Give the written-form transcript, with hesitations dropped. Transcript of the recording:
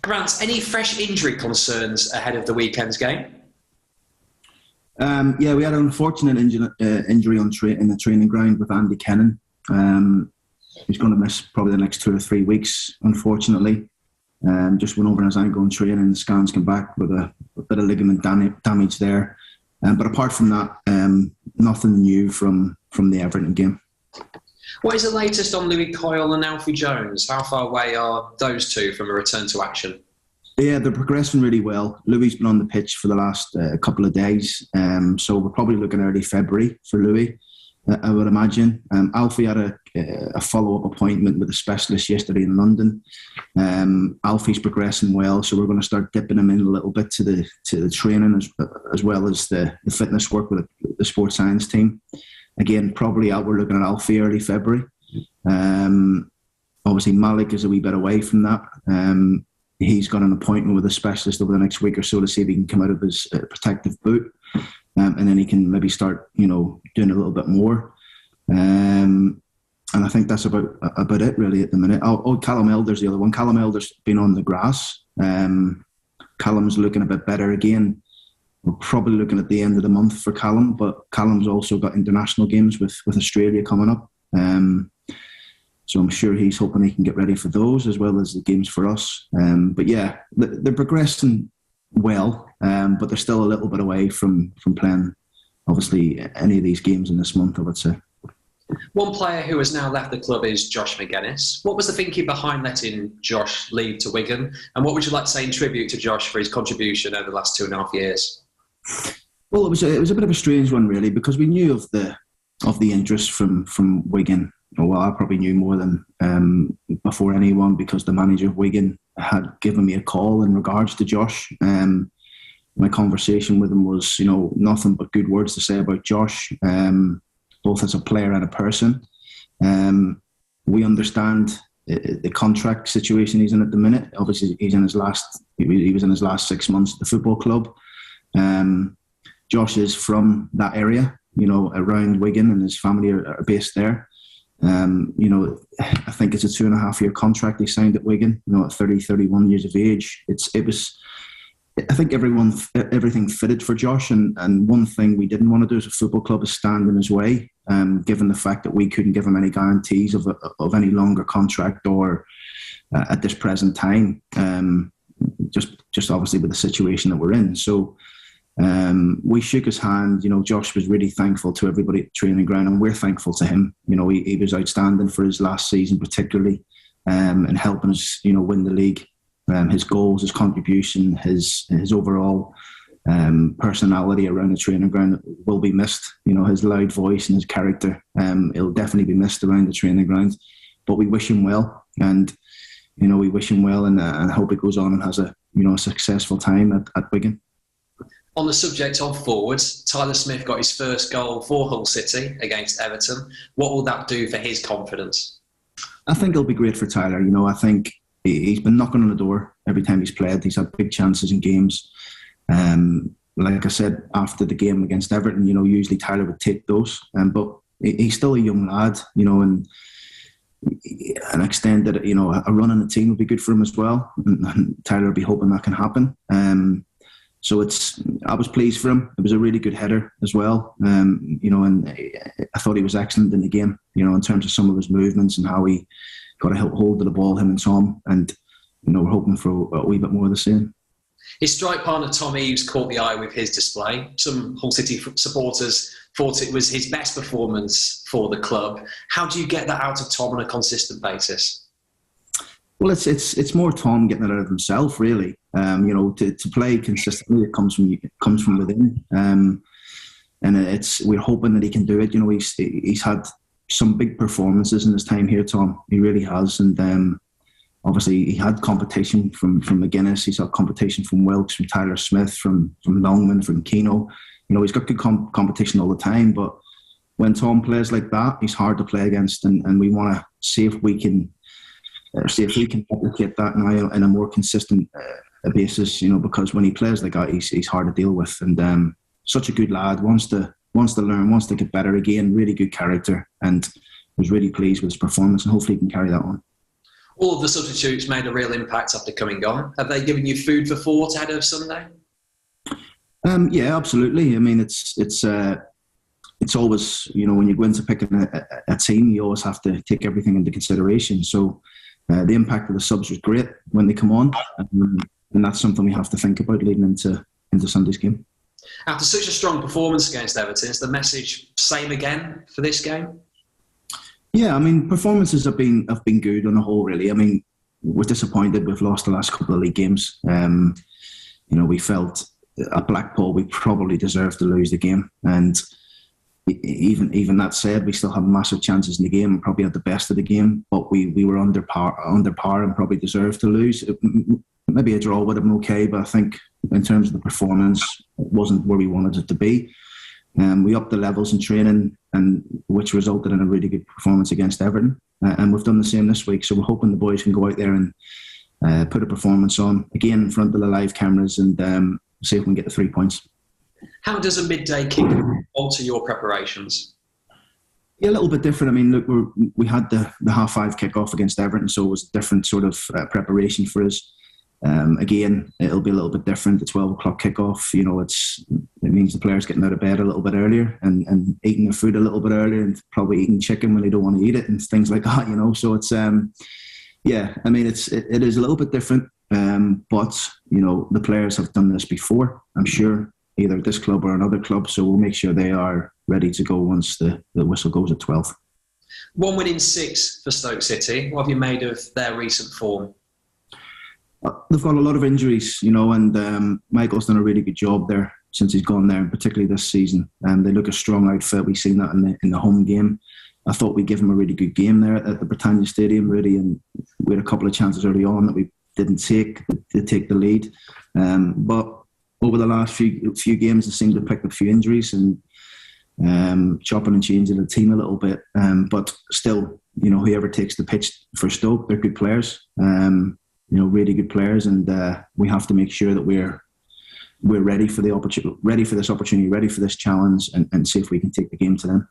Grant, any fresh injury concerns ahead of the weekend's game? Yeah, we had an unfortunate injury in the training ground with Andy Kennan. He's going to miss probably the next 2 or 3 weeks, unfortunately. Just went over his ankle in training, and the scans came back with a bit of ligament damage there. But apart from that, nothing new from the Everton game. What is the latest on Louis Coyle and Alfie Jones? How far away are those two from a return to action? Yeah, they're progressing really well. Louis's been on the pitch for the last couple of days, so we're probably looking early February for Louis, I would imagine. Alfie had a follow-up appointment with a specialist yesterday in London. Alfie's progressing well, so we're going to start dipping him in a little bit to the training as well as the fitness work with the sports science team. Again, probably we're looking at Alfie early February. Obviously, Malik is a wee bit away from that. He's got an appointment with a specialist over the next week or so to see if he can come out of his protective boot, and then he can maybe start, doing a little bit more. And I think that's about it really at the minute. Callum Elder's the other one. Callum Elder's been on the grass. Callum's looking a bit better again. We're probably looking at the end of the month for Callum, but Callum's also got international games with Australia coming up. So I'm sure he's hoping he can get ready for those as well as the games for us. But yeah, they're progressing well, but they're still a little bit away from playing, obviously, any of these games in this month, I would say. One player who has now left the club is Josh Mcginnis. What was the thinking behind letting Josh leave to Wigan? And what would you like to say in tribute to Josh for his contribution over the last 2.5 years? Well, it was a bit of a strange one, really, because we knew of the interest from Wigan. Well, I probably knew more than before anyone, because the manager of Wigan had given me a call in regards to Josh. My conversation with him was, nothing but good words to say about Josh, both as a player and a person. We understand the contract situation he's in at the minute. Obviously, he was in his last 6 months at the football club. Josh is from that area, around Wigan, and his family are based there. I think it's a 2.5-year contract he signed at Wigan, at 30, 31 years of age. I think everything fitted for Josh, and one thing we didn't want to do as a football club is stand in his way, given the fact that we couldn't give him any guarantees of any longer contract or at this present time, just obviously with the situation that we're in. So we shook his hand. Josh was really thankful to everybody at the training ground, and we're thankful to him. He was outstanding for his last season, particularly, and helping us, win the league. His goals, his contribution, his overall personality around the training ground will be missed. His loud voice and his character, it'll definitely be missed around the training ground. But we wish him well, and we wish him well, and hope it goes on and has a successful time at Wigan. On the subject of forwards, Tyler Smith got his first goal for Hull City against Everton. What will that do for his confidence? I think it'll be great for Tyler. I think he's been knocking on the door every time he's played. He's had big chances in games. Like I said, after the game against Everton, usually Tyler would take those. But he's still a young lad, and an extent that, a run in the team would be good for him as well. And Tyler will be hoping that can happen. So I was pleased for him. It was a really good header as well. And I thought he was excellent in the game, in terms of some of his movements and how he got a hold of the ball, him and Tom. And, we're hoping for a wee bit more of the same. His strike partner, Tom Eaves, caught the eye with his display. Some Hull City supporters thought it was his best performance for the club. How do you get that out of Tom on a consistent basis? Well, it's more Tom getting it out of himself, really. To play consistently, it comes from within, and we're hoping that he can do it. He's had some big performances in his time here, Tom. He really has, and obviously he had competition from Mcginnis. He's had competition from Wilkes, from Tyler Smith, from Longman, from Keno. He's got good competition all the time. But when Tom plays like that, he's hard to play against, and we want to see if we can replicate that now in a more consistent basis, because when he plays like that, he's hard to deal with. And such a good lad, wants to learn, wants to get better again, really good character, and was really pleased with his performance, and hopefully he can carry that on. All of the substitutes made a real impact after coming on. Have they given you food for thought ahead of Sunday? Yeah, absolutely. I mean, it's always, when you go into picking a team, you always have to take everything into consideration. So the impact of the subs was great when they come on, and that's something we have to think about leading into Sunday's game. After such a strong performance against Everton, is the message same again for this game? Yeah, I mean, performances have been good on the whole, really. I mean, we're disappointed we've lost the last couple of league games. We felt at Blackpool we probably deserved to lose the game, and even that said, we still had massive chances in the game and probably had the best of the game, but we were under par and probably deserved to lose. Maybe a draw would have been okay, but I think in terms of the performance, it wasn't where we wanted it to be. We upped the levels in training, and which resulted in a really good performance against Everton. And we've done the same this week. So we're hoping the boys can go out there and put a performance on, again, in front of the live cameras, and see if we can get the 3 points. How does a midday kick alter your preparations? Yeah, a little bit different. I mean, look, we had the 5:30 kick-off against Everton, so it was a different sort of preparation for us. Again, it'll be a little bit different. The 12 o'clock kick-off, it means the players getting out of bed a little bit earlier and eating their food a little bit earlier, and probably eating chicken when they don't want to eat it and things like that. So it's yeah. I mean, it is a little bit different, but the players have done this before, I'm sure, either at this club or another club. So we'll make sure they are ready to go once the whistle goes at 12. 1 win in 6 for Stoke City. What have you made of their recent form? They've got a lot of injuries, and Michael's done a really good job there since he's gone there, and particularly this season. They look a strong outfit. We've seen that in the home game. I thought we gave him a really good game there at the Britannia Stadium, really, and we had a couple of chances early on that we didn't take to take the lead. But over the last few games, they seem to pick up a few injuries and chopping and changing the team a little bit. But still, whoever takes the pitch for Stoke, they're good players. Really good players, and we have to make sure that we're ready for the opportunity, ready for this opportunity, ready for this challenge, and see if we can take the game to them.